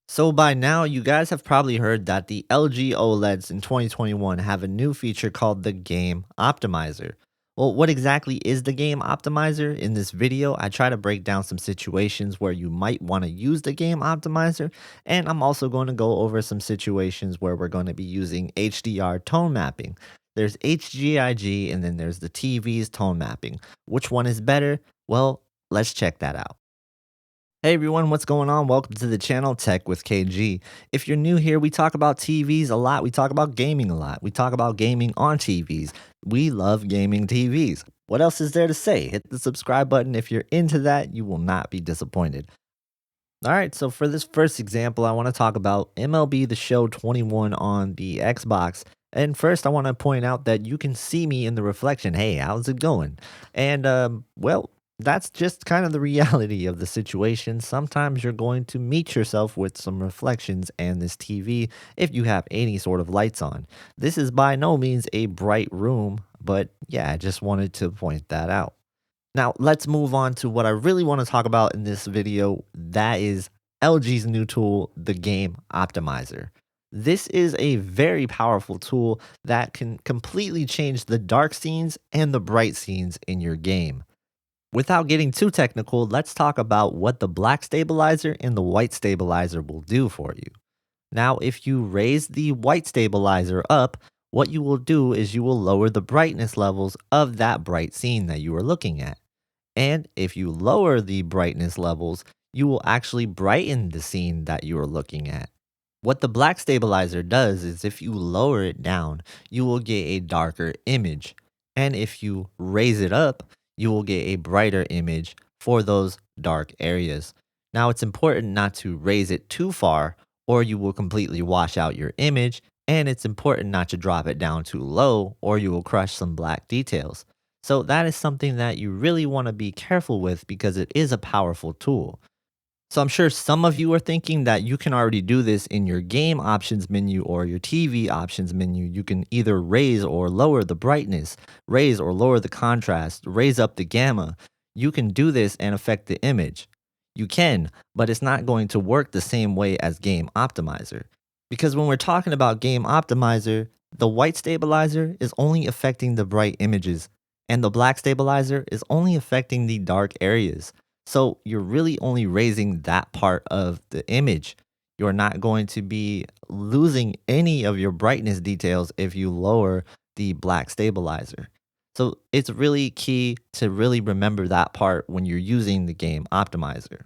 So by now, you guys have probably heard that the LG OLEDs in 2021 have a new feature called the Game Optimizer. Well, what exactly is the Game Optimizer? In this video, I try to break down some situations where you might want to use the Game Optimizer, and I'm also going to go over some situations where we're going to be using HDR tone mapping. There's HGIG, and then there's the TV's tone mapping. Which one is better? Well, let's check that out. Hey everyone, what's going on? Welcome to the channel Tech with KG. If you're new here, we talk about TVs a lot. We talk about gaming a lot. We talk about gaming on TVs. We love gaming TVs. What else is there to say? Hit the subscribe button if you're into that. You will not be disappointed. All right, so for this first example, I want to talk about MLB The Show 21 on the Xbox. And first, I want to point out that you can see me in the reflection. Hey, how's it going? And, well, that's just kind of the reality of the situation. Sometimes you're going to meet yourself with some reflections and this TV if you have any sort of lights on. This is by no means a bright room, but yeah, I just wanted to point that out. Now, let's move on to what I really want to talk about in this video. That is LG's new tool, the Game Optimizer. This is a very powerful tool that can completely change the dark scenes and the bright scenes in your game. Without getting too technical, let's talk about what the black stabilizer and the white stabilizer will do for you. Now, if you raise the white stabilizer up, what you will do is you will lower the brightness levels of that bright scene that you are looking at. And if you lower the brightness levels, you will actually brighten the scene that you are looking at. What the black stabilizer does is if you lower it down, you will get a darker image. And if you raise it up, you will get a brighter image for those dark areas. Now, it's important not to raise it too far or you will completely wash out your image. And it's important not to drop it down too low or you will crush some black details. So that is something that you really want to be careful with because it is a powerful tool. So I'm sure some of you are thinking that you can already do this in your game options menu or your TV options menu. You can either raise or lower the brightness, raise or lower the contrast, raise up the gamma. You can do this and affect the image. You can, but it's not going to work the same way as Game Optimizer. Because when we're talking about Game Optimizer, the white stabilizer is only affecting the bright images, and the black stabilizer is only affecting the dark areas. So you're really only raising that part of the image. You're not going to be losing any of your brightness details if you lower the black stabilizer. So it's really key to really remember that part when you're using the Game Optimizer.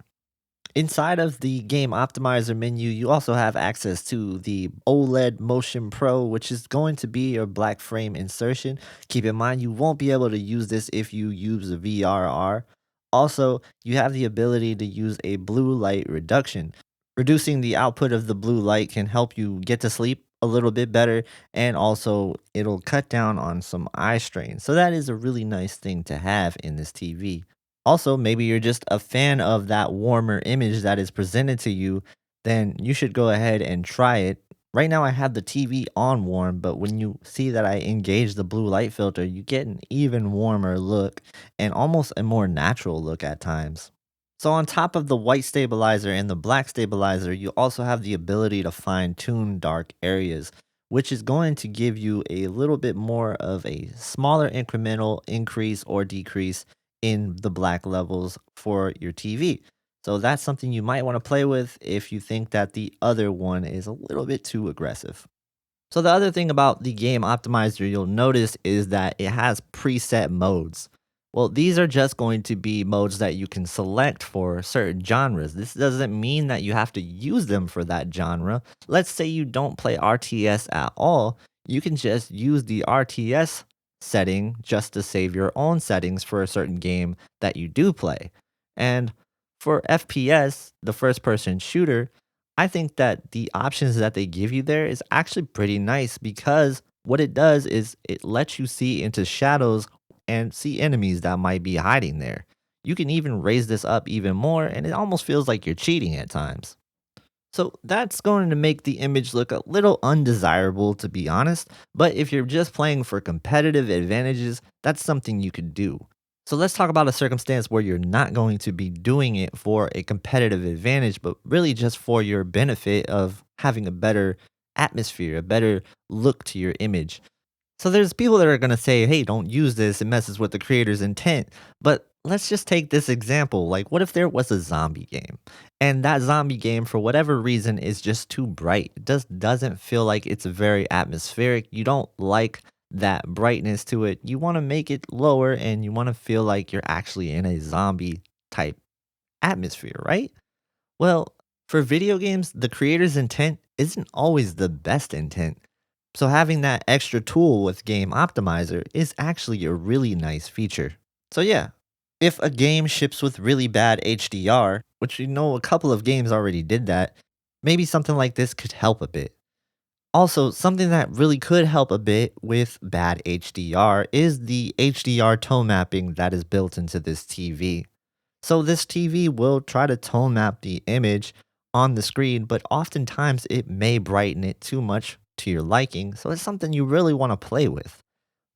Inside of the Game Optimizer menu, you also have access to the OLED Motion Pro, which is going to be your black frame insertion. Keep in mind, you won't be able to use this if you use a VRR. Also, you have the ability to use a blue light reduction. Reducing the output of the blue light can help you get to sleep a little bit better, and also it'll cut down on some eye strain. So, that is a really nice thing to have in this TV. Also, maybe you're just a fan of that warmer image that is presented to you, then you should go ahead and try it. Right now, I have the TV on warm, but when you see that I engage the blue light filter, you get an even warmer look and almost a more natural look at times. So, on top of the white stabilizer and the black stabilizer, you also have the ability to fine tune dark areas, which is going to give you a little bit more of a smaller incremental increase or decrease in the black levels for your TV. So that's something you might want to play with if you think that the other one is a little bit too aggressive. So the other thing about the Game Optimizer you'll notice is that it has preset modes. Well, these are just going to be modes that you can select for certain genres. This doesn't mean that you have to use them for that genre. Let's say you don't play RTS at all, you can just use the RTS setting just to save your own settings for a certain game that you do play. And for FPS, the first person shooter, I think that the options that they give you there is actually pretty nice because what it does is it lets you see into shadows and see enemies that might be hiding there. You can even raise this up even more, and it almost feels like you're cheating at times. So that's going to make the image look a little undesirable, to be honest. But if you're just playing for competitive advantages, that's something you could do. So let's talk about a circumstance where you're not going to be doing it for a competitive advantage, but really just for your benefit of having a better atmosphere, a better look to your image. So there's people that are going to say, "Hey, don't use this. It messes with the creator's intent." But let's just take this example. Like what if there was a zombie game and that zombie game for whatever reason is just too bright. It just doesn't feel like it's very atmospheric. You don't like that brightness to it. You want to make it lower and you want to feel like you're actually in a zombie type atmosphere, right? Well, for video games, the creator's intent isn't always the best intent. So having that extra tool with Game Optimizer is actually a really nice feature. So yeah, if a game ships with really bad HDR, which you know a couple of games already did that, maybe something like this could help a bit. Also, something that really could help a bit with bad HDR is the HDR tone mapping that is built into this TV. So this TV will try to tone map the image on the screen, but oftentimes it may brighten it too much to your liking. So it's something you really want to play with.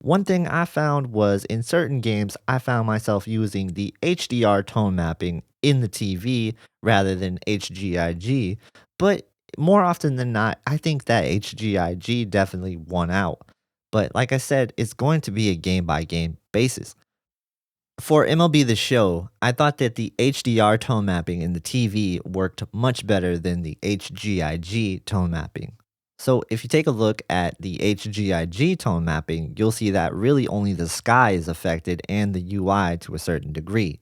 One thing I found was in certain games, I found myself using the HDR tone mapping in the TV rather than HGIG. But more often than not, I think that HGIG definitely won out. But like I said, it's going to be a game by game basis. For MLB The Show, I thought that the HDR tone mapping in the TV worked much better than the HGIG tone mapping. So, if you take a look at the HGIG tone mapping, you'll see that really only the sky is affected and the UI to a certain degree.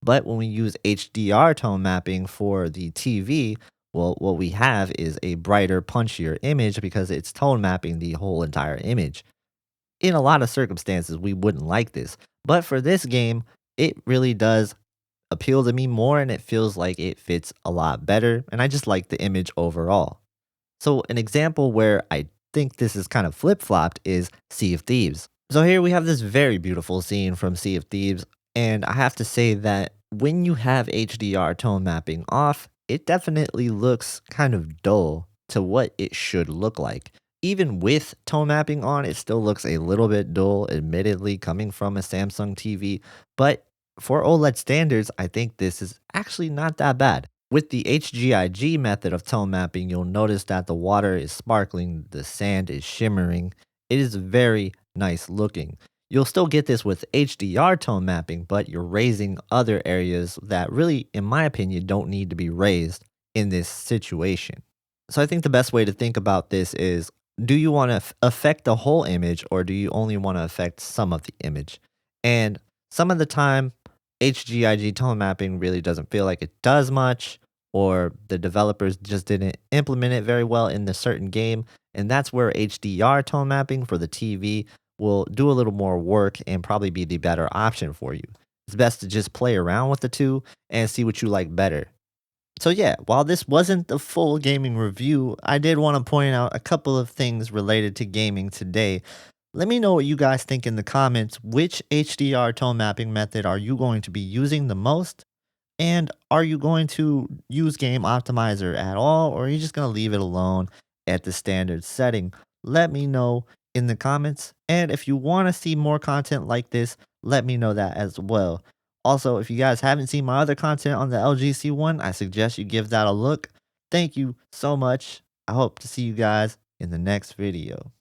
But when we use HDR tone mapping for the TV, well, what we have is a brighter, punchier image because it's tone mapping the whole entire image. In a lot of circumstances, we wouldn't like this. But for this game, it really does appeal to me more and it feels like it fits a lot better. And I just like the image overall. So, an example where I think this is kind of flip flopped is Sea of Thieves. So, here we have this very beautiful scene from Sea of Thieves. And I have to say that when you have HDR tone mapping off, it definitely looks kind of dull to what it should look like. Even with tone mapping on, it still looks a little bit dull, admittedly, coming from a Samsung TV. But for OLED standards, I think this is actually not that bad. With the HGIG method of tone mapping, you'll notice that the water is sparkling, the sand is shimmering. It is very nice looking. You'll still get this with HDR tone mapping, but you're raising other areas that really, in my opinion, don't need to be raised in this situation. So I think the best way to think about this is, do you want to affect the whole image or do you only want to affect some of the image? And some of the time, HGIG tone mapping really doesn't feel like it does much, or the developers just didn't implement it very well in the certain game. And that's where HDR tone mapping for the TV will do a little more work and probably be the better option for you. It's best to just play around with the two and see what you like better. So yeah, while this wasn't the full gaming review, I did want to point out a couple of things related to gaming today. Let me know what you guys think in the comments. Which HDR tone mapping method are you going to be using the most? And are you going to use Game Optimizer at all, or are you just going to leave it alone at the standard setting? Let me know in the comments. And if you want to see more content like this, let me know that as well. Also, if you guys haven't seen my other content on the LGC one, I suggest you give that a look. Thank you so much. I hope to see you guys in the next video.